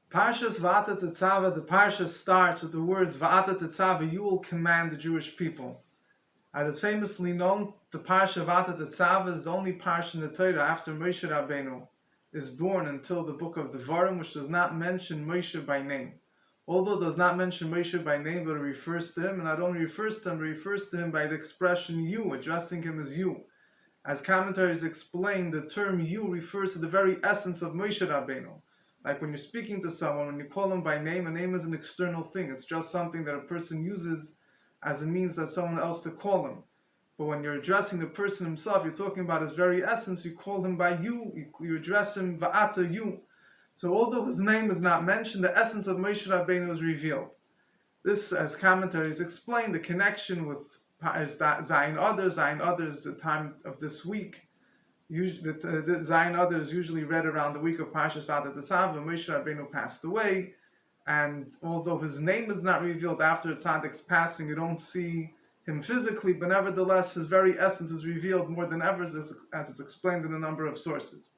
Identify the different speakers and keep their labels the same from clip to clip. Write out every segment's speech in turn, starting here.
Speaker 1: Parshas Va'ata Tetzaveh, the parsha starts with the words Va'ata Tetzaveh, you will command the Jewish people. As it's famously known, the parsha Va'ata Tetzaveh is the only parsha in the Torah after Moshe Rabbeinu is born until the book of Devarim, which does not mention Moshe by name. Although it does not mention Moshe by name, but it refers to him, and not only refers to him, but refers to him by the expression you, addressing him as you. As commentaries explain, the term you refers to the very essence of Moshe Rabbeinu. Like when you're speaking to someone, when you call them by name, a name is an external thing. It's just something that a person uses as a means that someone else to call him. But when you're addressing the person himself, you're talking about his very essence, you call him by you, you address him va'ata you. So although his name is not mentioned, the essence of Moshe Rabbeinu is revealed. This, as commentaries explain, the connection with Zayin Adar is the time of this week. Usually, the Zayin Adar is usually read around the week of Parshas Va'ata Tetzaveh. Moshe Rabbeinu passed away, and although his name is not revealed after Tzaddik's passing, you don't see him physically, but nevertheless his very essence is revealed more than ever, as it's explained in a number of sources.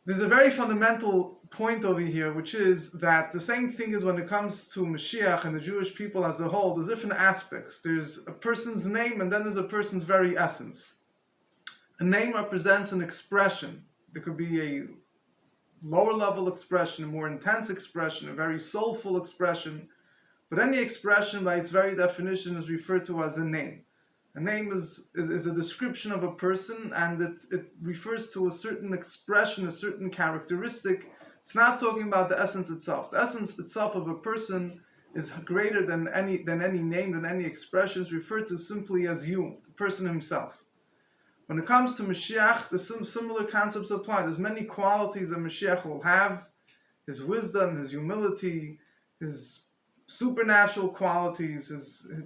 Speaker 1: There's a very fundamental point over here, which is that the same thing is when it comes to Mashiach and the Jewish people as a whole, there's different aspects. There's a person's name, and then there's a person's very essence. A name represents an expression. There could be a lower level expression, a more intense expression, a very soulful expression. But any expression by its very definition is referred to as a name. A name is a description of a person, and it refers to a certain expression, a certain characteristic. It's not talking about the essence itself. The essence itself of a person is greater than any name, than any expression. It's referred to simply as you, the person himself. When it comes to Mashiach, the similar concepts apply. There's many qualities that Mashiach will have: his wisdom, his humility, his supernatural qualities,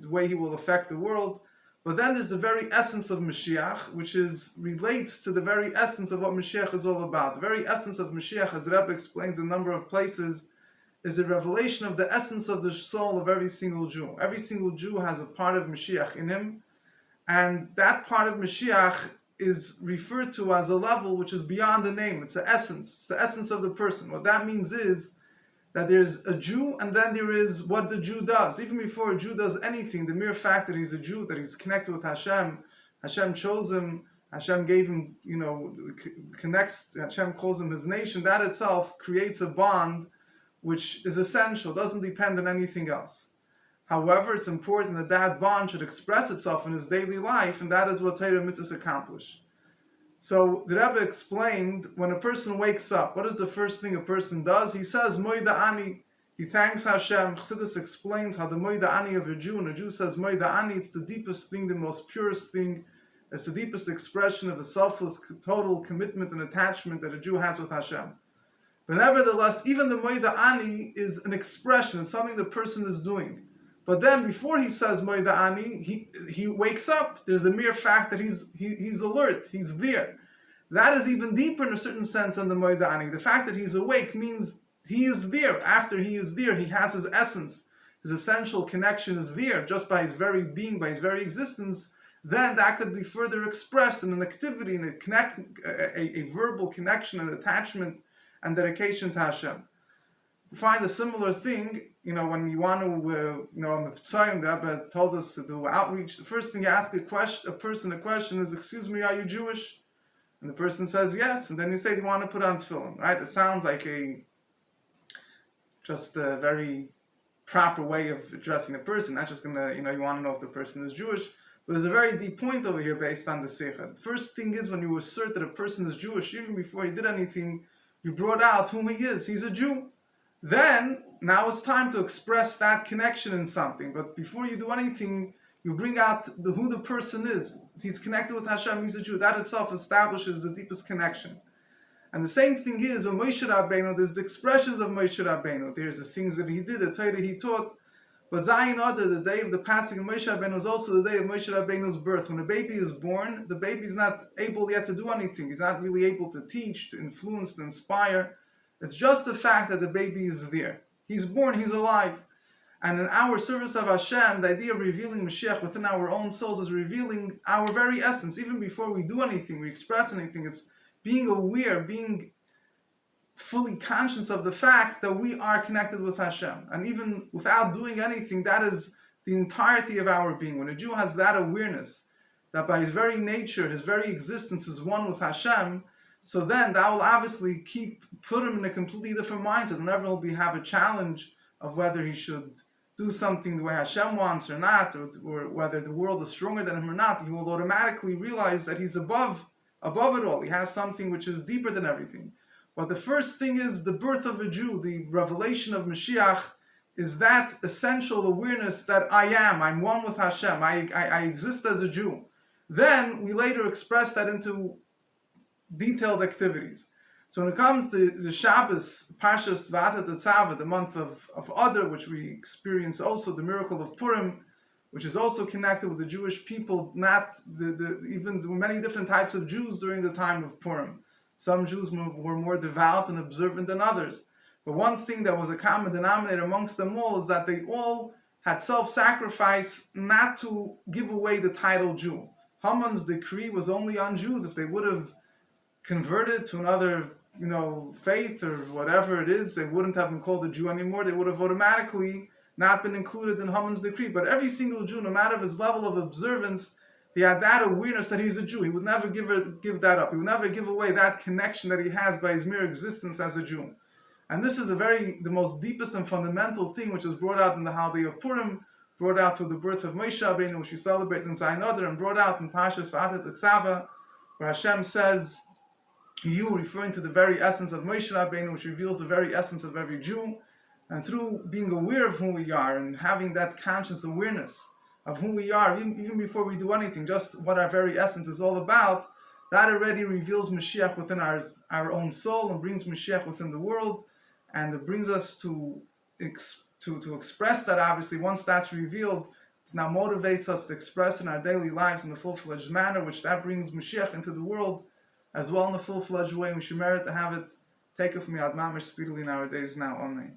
Speaker 1: the way he will affect the world. But then there's the very essence of Mashiach, which relates to the very essence of what Mashiach is all about. The very essence of Mashiach, as the Rebbe explains in a number of places, is a revelation of the essence of the soul of every single Jew. Every single Jew has a part of Mashiach in him, and that part of Mashiach is referred to as a level which is beyond the name. It's the essence. It's the essence of the person. What that means is that there's a Jew, and then there is what the Jew does. Even before a Jew does anything, the mere fact that he's a Jew, that he's connected with Hashem, Hashem chose him, Hashem gave him, connects, Hashem calls him his nation, that itself creates a bond which is essential, doesn't depend on anything else. However, it's important that that bond should express itself in his daily life, and that is what Torah mitzvahs accomplish. So the Rebbe explained, when a person wakes up, what is the first thing a person does? He says, Moida Ani. He thanks Hashem. Chassidus explains how the Moida Ani of a Jew, and a Jew says Moida Ani, it's the deepest thing, the most purest thing. It's the deepest expression of a selfless, total commitment and attachment that a Jew has with Hashem. But nevertheless, even the Moida Ani is an expression, it's something the person is doing. But then, before he says Moida Ani, he wakes up. There's the mere fact that he's alert, he's there. That is even deeper in a certain sense than the Moida Ani. The fact that he's awake means he is there. After he is there, he has his essence. His essential connection is there, just by his very being, by his very existence. Then that could be further expressed in an activity, in a verbal connection and attachment and dedication to Hashem. We find a similar thing, when you want to, the Rebbe told us to do outreach. The first thing you ask a person a question is, excuse me, are you Jewish? And the person says yes, and then you say, do you want to put on tefillin, right? It sounds like just a very proper way of addressing the person, not just gonna, you want to know if the person is Jewish. But there's a very deep point over here based on the Seicha. The first thing is, when you assert that a person is Jewish, even before he did anything, you brought out whom he is. He's a Jew. Then, now it's time to express that connection in something. But before you do anything, you bring out who the person is. He's connected with Hashem, he's a Jew. That itself establishes the deepest connection. And the same thing is, when Moshe Rabbeinu, there's the expressions of Moshe Rabbeinu. There's the things that he did, the Torah he taught. But Zayin Adar, the day of the passing of Moshe Rabbeinu, is also the day of Moshe Rabbeinu's birth. When a baby is born, the baby's not able yet to do anything. He's not really able to teach, to influence, to inspire. It's just the fact that the baby is there. He's born, he's alive. And in our service of Hashem, the idea of revealing Mashiach within our own souls is revealing our very essence. Even before we do anything, we express anything, it's being aware, being fully conscious of the fact that we are connected with Hashem. And even without doing anything, that is the entirety of our being. When a Jew has that awareness that by his very nature, his very existence is one with Hashem, so then that will obviously put him in a completely different mindset. Whenever he'll have a challenge of whether he should do something the way Hashem wants or not, or whether the world is stronger than him or not, he will automatically realize that he's above it all. He has something which is deeper than everything. But the first thing is the birth of a Jew, the revelation of Mashiach, is that essential awareness that I'm one with Hashem, I exist as a Jew. Then we later express that into detailed activities. So when it comes to the Shabbos, Parshas Va'atat Tetzaveh, the month of Adar, which we experience also, the miracle of Purim, which is also connected with the Jewish people, not even many different types of Jews during the time of Purim. Some Jews were more devout and observant than others. But one thing that was a common denominator amongst them all is that they all had self-sacrifice not to give away the title Jew. Haman's decree was only on Jews. If they would have converted to another, faith or whatever it is, they wouldn't have been called a Jew anymore. They would have automatically not been included in Haman's decree. But every single Jew, no matter his level of observance, he had that awareness that he's a Jew. He would never give that up. He would never give away that connection that he has by his mere existence as a Jew. And this is the most deepest and fundamental thing which is brought out in the holiday of Purim, brought out through the birth of Moshe Rabbeinu, which we celebrate in Zayin Adar, and brought out in Parshas Va'atat Tetzaveh, where Hashem says, you, referring to the very essence of Moshe Rabbeinu, which reveals the very essence of every Jew. And through being aware of who we are and having that conscious awareness of who we are, even before we do anything, just what our very essence is all about, that already reveals Mashiach within our own soul and brings Mashiach within the world. And it brings us to express that, obviously. Once that's revealed, it now motivates us to express in our daily lives in a full-fledged manner, which that brings Mashiach into the world as well in a full-fledged way. We should merit to have it take it from me ad mamish speedily in our days now. Amen.